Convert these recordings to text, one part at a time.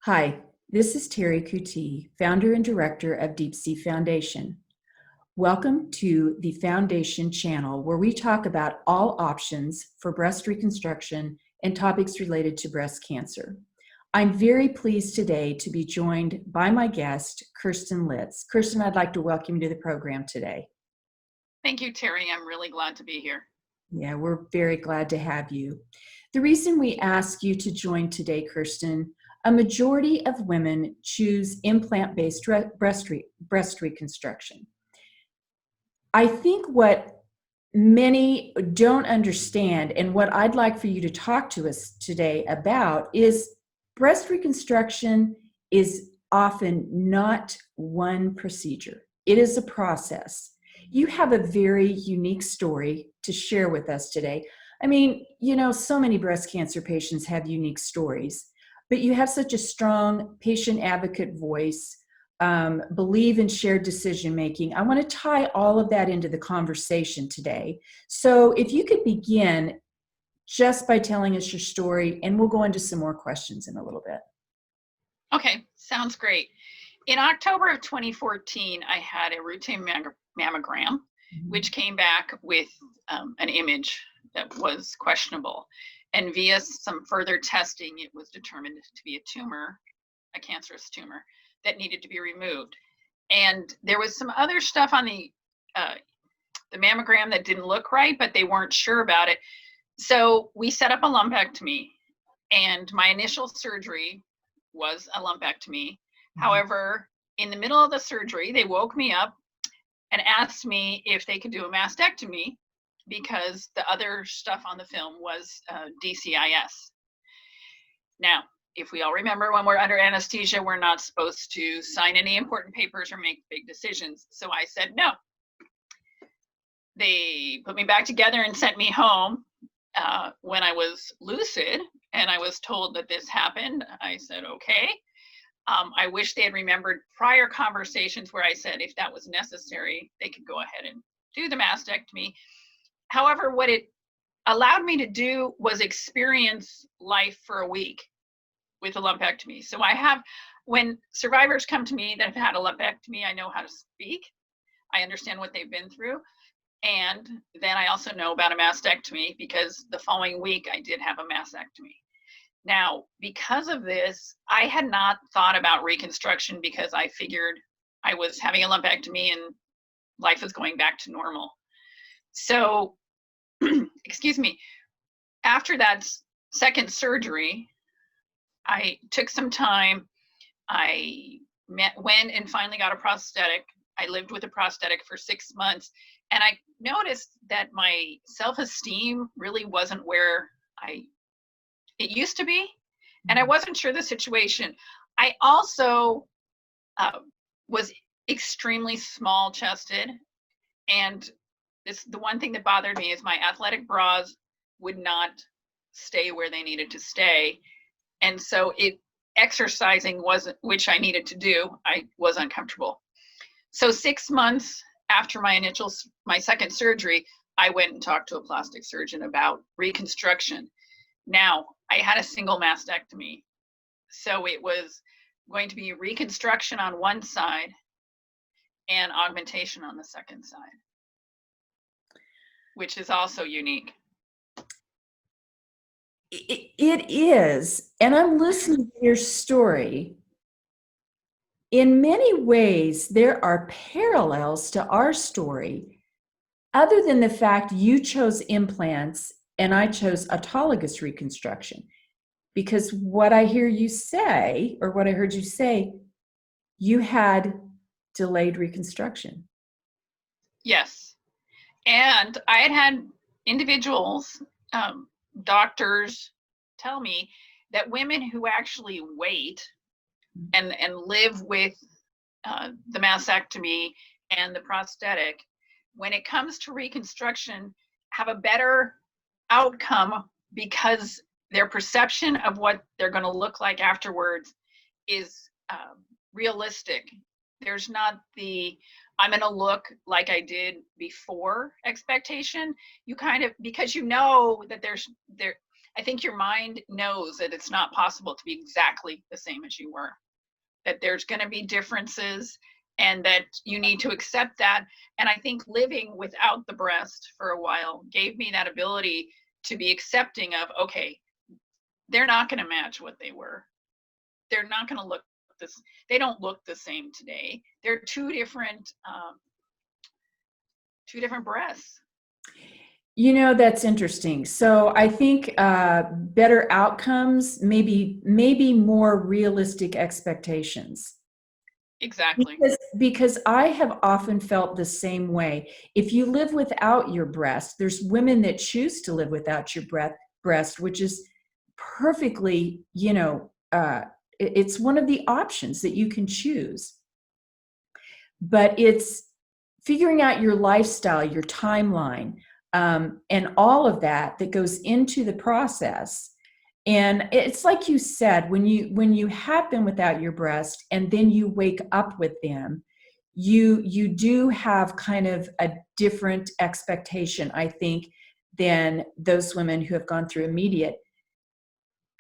Hi, this is Terry Kuti, founder and director of Deep Sea Foundation. Welcome to the Foundation channel, where we talk about all options for breast reconstruction and topics related to breast cancer. I'm very pleased today to be joined by my guest, Kirstin Litz. Kirstin, I'd like to welcome you to the program today. Thank you, Terry. I'm really glad to be here. Yeah, we're very glad to have you. The reason we ask you to join today, Kirstin, a majority of women choose implant-based breast reconstruction. I think what many don't understand, and what I'd like for you to talk to us today about, is breast reconstruction is often not one procedure. It is a process. You have a very unique story to share with us today. I mean, so many breast cancer patients have unique stories, but you have such a strong patient advocate voice, believe in shared decision making. I want to tie all of that into the conversation today. So if you could begin just by telling us your story, and we'll go into some more questions in a little bit. Okay, sounds great. In October of 2014, I had a routine mammogram, which came back with an image that was questionable. And via some further testing, it was determined to be a tumor, a cancerous tumor, that needed to be removed. And there was some other stuff on the mammogram that didn't look right, but they weren't sure about it. So we set up a lumpectomy, and my initial surgery was a lumpectomy. However, in the middle of the surgery, they woke me up and asked me if they could do a mastectomy because the other stuff on the film was DCIS. Now, if we all remember, when we're under anesthesia, we're not supposed to sign any important papers or make big decisions. So I said no. They put me back together and sent me home. When I was lucid and I was told that this happened, I said, okay. I wish they had remembered prior conversations where I said if that was necessary, they could go ahead and do the mastectomy. However, what it allowed me to do was experience life for a week with a lumpectomy. So when survivors come to me that have had a lumpectomy, I know how to speak. I understand what they've been through. And then I also know about a mastectomy because the following week I did have a mastectomy. Now, because of this, I had not thought about reconstruction because I figured I was having a lumpectomy and life was going back to normal. So, excuse me, after that second surgery, I took some time. I went and finally got a prosthetic. I lived with a prosthetic for 6 months, and I noticed that my self-esteem really wasn't where it used to be, and I wasn't sure the situation. I also was extremely small-chested, and the one thing that bothered me is my athletic bras would not stay where they needed to stay, and so exercising wasn't, which I needed to do, I was uncomfortable. So 6 months after my second surgery, I went and talked to a plastic surgeon about reconstruction. Now, I had a single mastectomy, so it was going to be reconstruction on one side and augmentation on the second side, which is also unique. It is, and I'm listening to your story. In many ways, there are parallels to our story, other than the fact you chose implants and I chose autologous reconstruction. Because what I hear you say, or what I heard you say, you had delayed reconstruction. Yes. And I had individuals, doctors, tell me that women who actually wait and live with the mastectomy and the prosthetic, when it comes to reconstruction, have a better outcome because their perception of what they're going to look like afterwards is realistic. There's not the I'm going to look like I did before expectation. You kind of, because you know that I think your mind knows that it's not possible to be exactly the same as you were, that there's going to be differences, and that you need to accept that. And I think living without the breast for a while gave me that ability to be accepting of, okay, they're not going to match what they were. They're not going to look this. They don't look the same today. They're two different breasts. You know, that's interesting. So I think better outcomes, maybe more realistic expectations. Exactly. Because I have often felt the same way. If you live without your breast, there's women that choose to live without your breast, which is perfectly, it's one of the options that you can choose. But it's figuring out your lifestyle, your timeline, and all of that goes into the process. And it's like you said, when you have been without your breast and then you wake up with them, you do have kind of a different expectation, I think, than those women who have gone through immediate.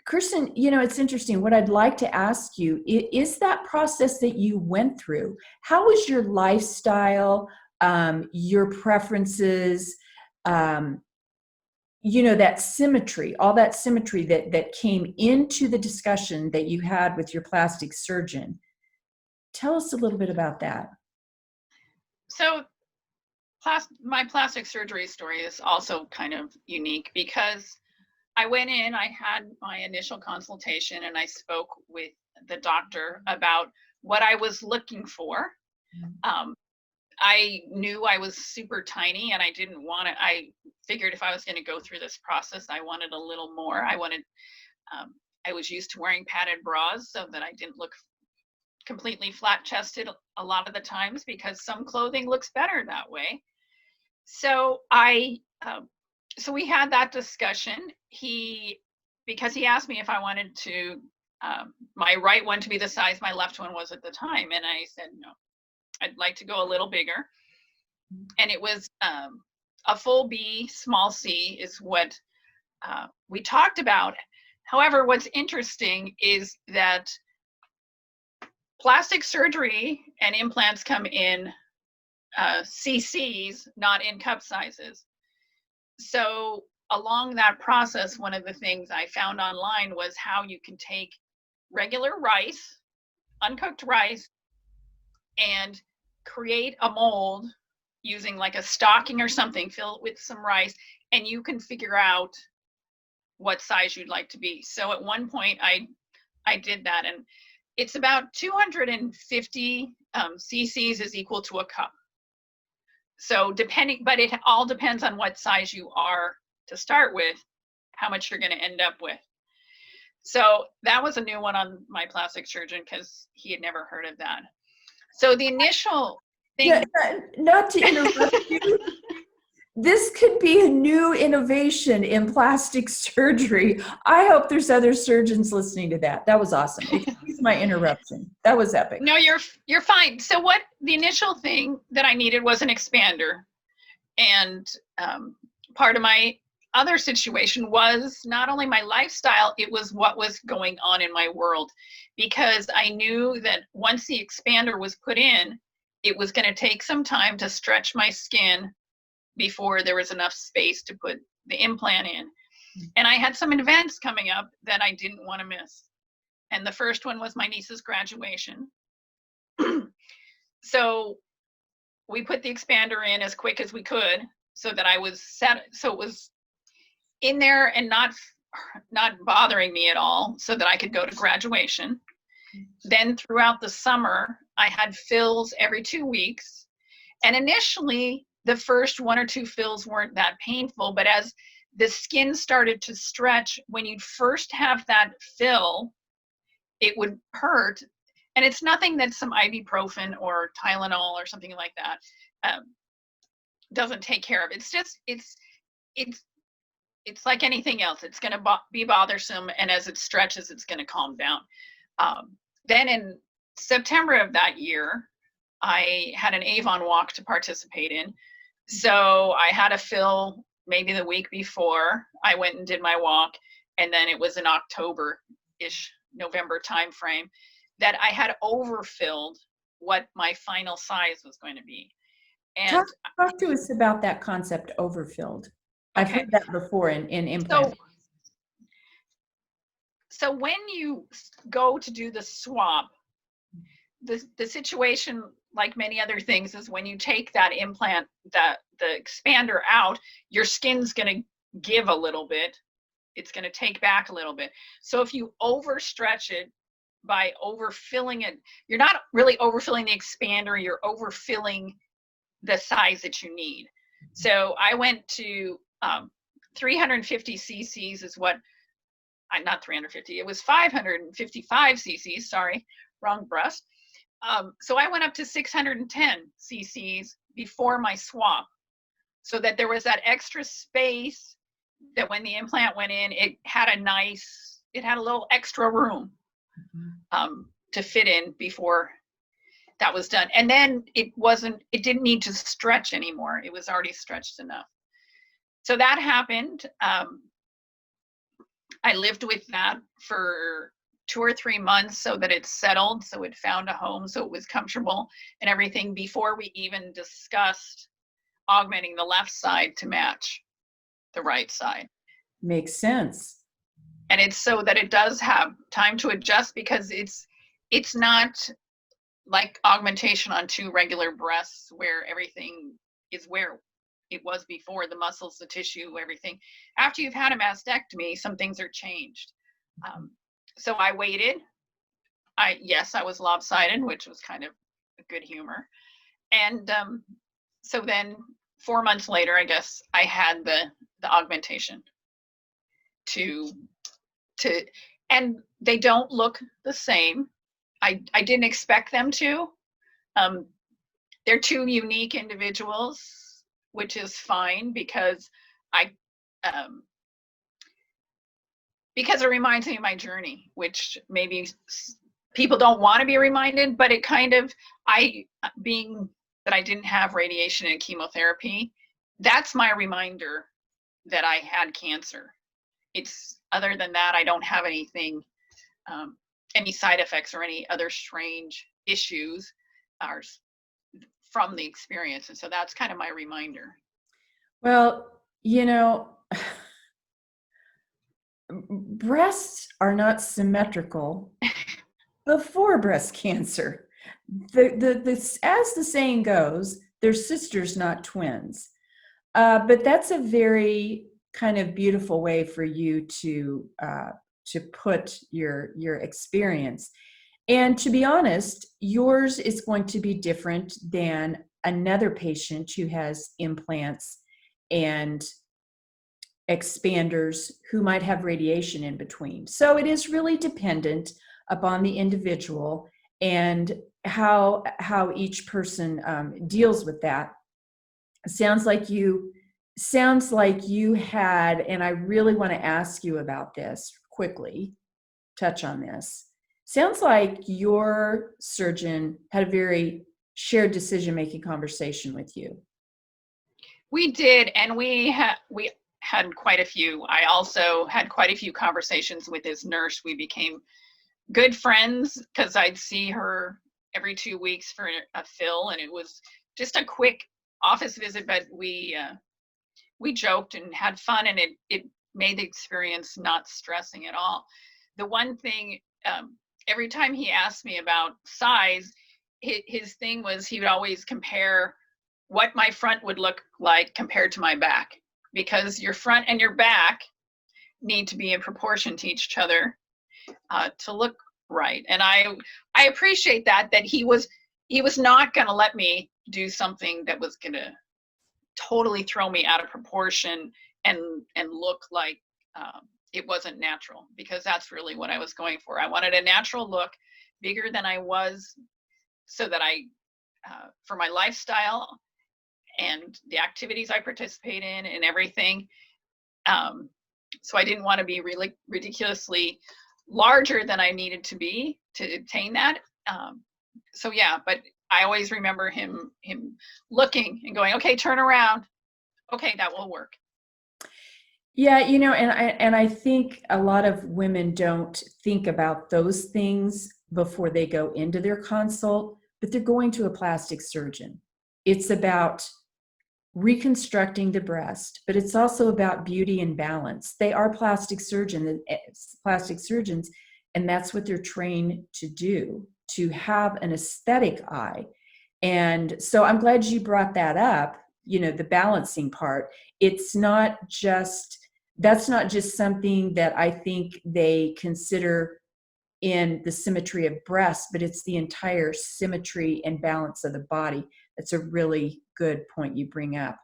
Kirstin, it's interesting. What I'd like to ask you is that process that you went through. How was your lifestyle, your preferences, that symmetry, all that symmetry that came into the discussion that you had with your plastic surgeon? Tell us a little bit about that. So my plastic surgery story is also kind of unique because I went in, I had my initial consultation, and I spoke with the doctor about what I was looking for. I knew I was super tiny and I didn't want it. I figured if I was going to go through this process, I wanted a little more. I was used to wearing padded bras so that I didn't look completely flat chested a lot of the times, because some clothing looks better that way. So so we had that discussion. Because he asked me if I wanted to, my right one to be the size my left one was at the time. And I said, no, I'd like to go a little bigger. And it was a full B, small C is what we talked about. However, what's interesting is that plastic surgery and implants come in CCs, not in cup sizes. So along that process, one of the things I found online was how you can take regular rice, uncooked rice, and create a mold using like a stocking or something, fill it with some rice, and you can figure out what size you'd like to be. So at one point I did that, and it's about 250 cc's is equal to a cup. So but it all depends on what size you are to start with, how much you're going to end up with. So that was a new one on my plastic surgeon because he had never heard of that. So the initial thing. Yeah, not to interrupt you. This could be a new innovation in plastic surgery. I hope there's other surgeons listening to that. That was awesome. Excuse my interruption. That was epic. No, you're fine. So what the initial thing that I needed was an expander. And part of my other situation was not only my lifestyle, it was what was going on in my world. Because I knew that once the expander was put in, it was going to take some time to stretch my skin before there was enough space to put the implant in. And I had some events coming up that I didn't want to miss. And the first one was my niece's graduation. So we put the expander in as quick as we could so that I was set, so it was in there and not bothering me at all, so that I could go to graduation. Then throughout the summer, I had fills every 2 weeks. And initially, the first 1 or 2 fills weren't that painful, but as the skin started to stretch, when you'd first have that fill, it would hurt. And it's nothing that some ibuprofen or Tylenol or something like that doesn't take care of. It's just, it's like anything else. It's going to be bothersome, and as it stretches, it's going to calm down. Then in September of that year, I had an Avon walk to participate in. So I had a fill maybe the week before I went and did my walk. and then it was in October-ish, November timeframe, that I had overfilled what my final size was going to be. Talk, And talk to us about that concept, overfilled. I've okay, heard that before in implant. so when you go to do the swap, the situation, like many other things, is when you take that implant, the expander out, your skin's going to give a little bit. It's going to take back a little bit. So if you overstretch it by overfilling it, you're not really overfilling the expander, you're overfilling the size that you need. So I went to 350 cc's is what, not 350, it was 555 cc's, sorry, wrong breast. So I went up to 610 cc's before my swap, so that there was that extra space, that when the implant went in, it had a little extra room to fit in before that was done. And then it didn't need to stretch anymore. It was already stretched enough. So that happened. I lived with that for 2 or 3 months so that it settled, so it found a home, so it was comfortable and everything, before we even discussed augmenting the left side to match the right side. Makes sense. And it's so that it does have time to adjust, because it's not like augmentation on 2 regular breasts where everything is where it was before, the muscles, the tissue, everything. After you've had a mastectomy, some things are changed. So I waited. I was lopsided, which was kind of a good humor. And so then 4 months later, I guess, I had the augmentation and they don't look the same. I didn't expect them to. They're 2 unique individuals, which is fine, because because it reminds me of my journey, which maybe people don't want to be reminded, but it kind of, being that I didn't have radiation and chemotherapy, that's my reminder that I had cancer. It's, other than that, I don't have anything, any side effects or any other strange issues from the experience. And so that's kind of my reminder. Well, breasts are not symmetrical before breast cancer. As the saying goes, they're sisters, not twins. But that's a very kind of beautiful way for you to put your experience. And to be honest, yours is going to be different than another patient who has implants and expanders who might have radiation in between. So it is really dependent upon the individual and how each person deals with that. Sounds like you had, and I really want to ask you about this quickly, touch on this. Sounds like your surgeon had a very shared decision-making conversation with you. We did, and we had quite a few. I also had quite a few conversations with his nurse. We became good friends because I'd see her every 2 weeks for a fill, and it was just a quick office visit, but we joked and had fun, and it made the experience not stressing at all. The one thing, every time he asked me about size, his thing was he would always compare what my front would look like compared to my back, because your front and your back need to be in proportion to each other to look right. And I appreciate that he was not going to let me do something that was going to totally throw me out of proportion and look like it wasn't natural, because that's really what I was going for. I wanted a natural look, bigger than I was, so that for my lifestyle and the activities I participate in and everything. So I didn't want to be really ridiculously larger than I needed to be to attain that. So yeah, but I always remember him looking and going, okay, turn around. Okay, that will work. Yeah, and I think a lot of women don't think about those things before they go into their consult, but they're going to a plastic surgeon. It's about reconstructing the breast, but it's also about beauty and balance. They are plastic surgeons, and that's what they're trained to do, to have an aesthetic eye. And so I'm glad you brought that up, the balancing part. It's not just That's not just something that I think they consider in the symmetry of breast, but it's the entire symmetry and balance of the body. That's a really good point you bring up.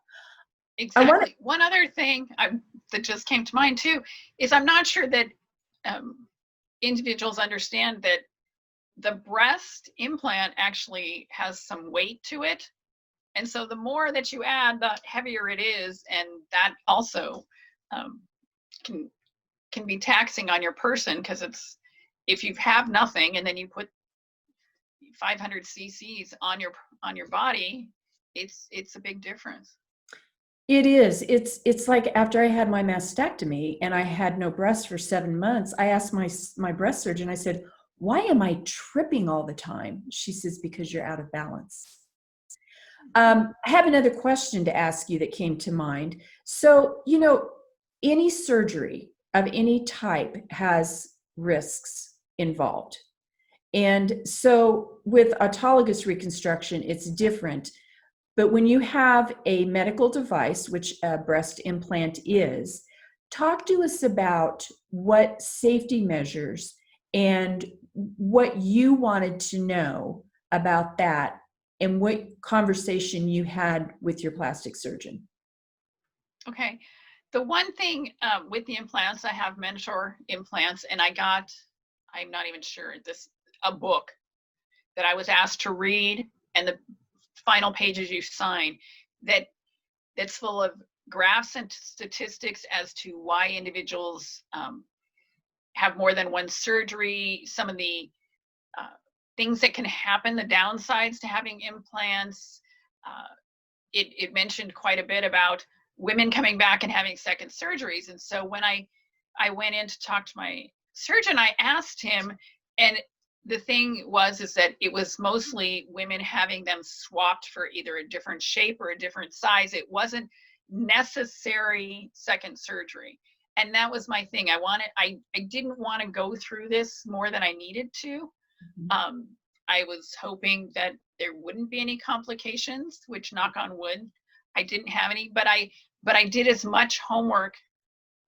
I want to Exactly. One other thing that just came to mind too is I'm not sure that individuals understand that the breast implant actually has some weight to it. And so the more that you add, the heavier it is. And that also um, can be taxing on your person, because if you have nothing and then you put 500 cc's on your body, it's a big difference. It is. It's like after I had my mastectomy and I had no breasts for 7 months, I asked my breast surgeon, I said, "Why am I tripping all the time?" She says, "Because you're out of balance." I have another question to ask you that came to mind. So, any surgery of any type has risks involved. And so with autologous reconstruction, it's different. But when you have a medical device, which a breast implant is, talk to us about what safety measures and what you wanted to know about that and what conversation you had with your plastic surgeon. Okay. The one thing with the implants, I have Mentor implants, and I'm not even sure, a book that I was asked to read, and the final pages you sign, that's full of graphs and statistics as to why individuals have more than one surgery, some of the things that can happen, the downsides to having implants. It mentioned quite a bit about women coming back and having second surgeries. And so when I went in to talk to my surgeon, I asked him, and the thing is that it was mostly women having them swapped for either a different shape or a different size. It wasn't necessary second surgery. And that was my thing. I didn't want to go through this more than I needed to. I was hoping that there wouldn't be any complications, which, knock on wood, I didn't have any, but I did as much homework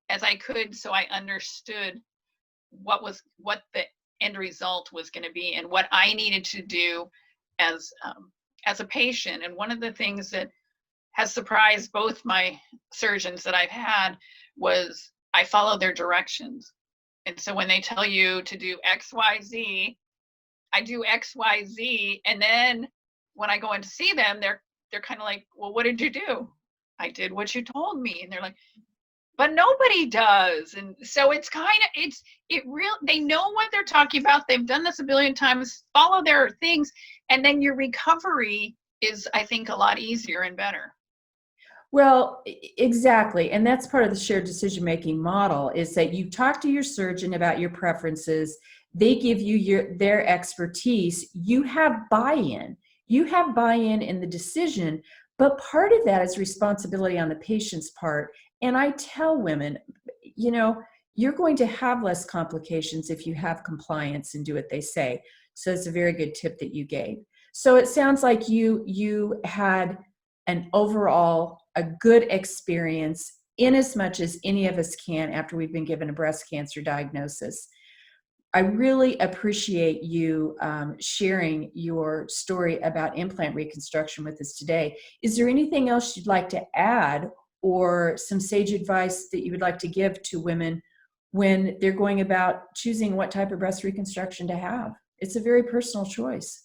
as I could, so I understood what the end result was going to be and what I needed to do as a patient. And one of the things that has surprised both my surgeons that I've had was I follow their directions. And so when they tell you to do XYZ, I do XYZ. And then when I go in to see them, they're kind of like, "Well, what did you do?" "I did what you told me." And they're like, "But nobody does." And so it's they know what they're talking about. They've done this a billion times. Follow their things. And then your recovery is, I think, a lot easier and better. Well, exactly. And that's part of the shared decision-making model, is that you talk to your surgeon about your preferences. They give you their expertise. You have buy-in. You have buy-in in the decision, but part of that is responsibility on the patient's part. And I tell women, you're going to have less complications if you have compliance and do what they say. So it's a very good tip that you gave. So it sounds like you had an overall a good experience, in as much as any of us can after we've been given a breast cancer diagnosis. I really appreciate you sharing your story about implant reconstruction with us today. Is there anything else you'd like to add, or some sage advice that you would like to give to women when they're going about choosing what type of breast reconstruction to have? It's a very personal choice.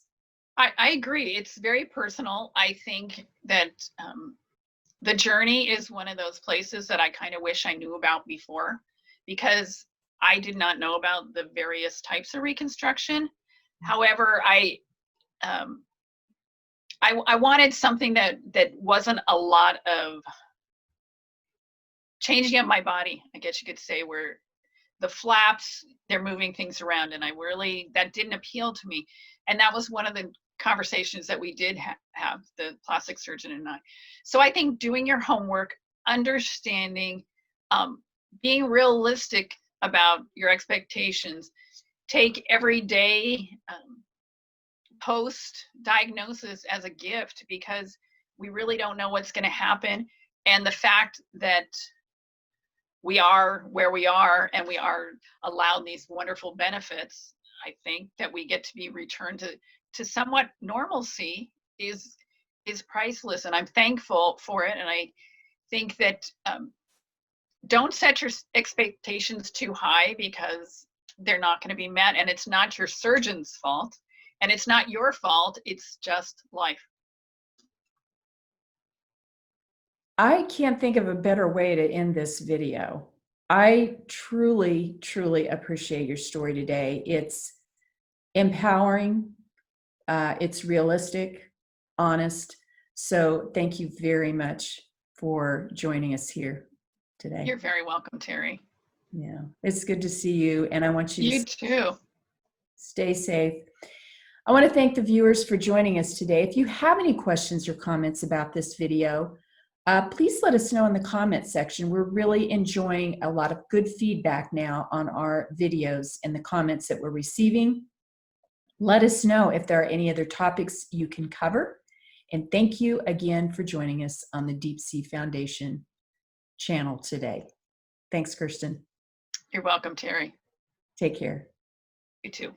I agree. It's very personal. I think that the journey is one of those places that I kind of wish I knew about before, because I did not know about the various types of reconstruction. However, I wanted something that wasn't a lot of changing up my body, I guess you could say, where the flaps, they're moving things around, and that didn't appeal to me. And that was one of the conversations that we did have, the plastic surgeon and I. So I think doing your homework, understanding, being realistic about your expectations, take every day post-diagnosis as a gift, because we really don't know what's going to happen. And the fact that we are where we are and we are allowed these wonderful benefits, I think that we get to be returned to somewhat normalcy is priceless. And I'm thankful for it. And I think that don't set your expectations too high, because they're not going to be met. And it's not your surgeon's fault. And it's not your fault. It's just life. I can't think of a better way to end this video. I truly, truly appreciate your story today. It's empowering, it's realistic, honest. So thank you very much for joining us here today. You're very welcome, Terry. Yeah, it's good to see you, and I want you to stay safe. I want to thank the viewers for joining us today. If you have any questions or comments about this video, please let us know in the comment section. We're really enjoying a lot of good feedback now on our videos and the comments that we're receiving. Let us know if there are any other topics you can cover. And thank you again for joining us on the Deep Sea Foundation channel today. Thanks, Kirstin. You're welcome, Terry. Take care. You too.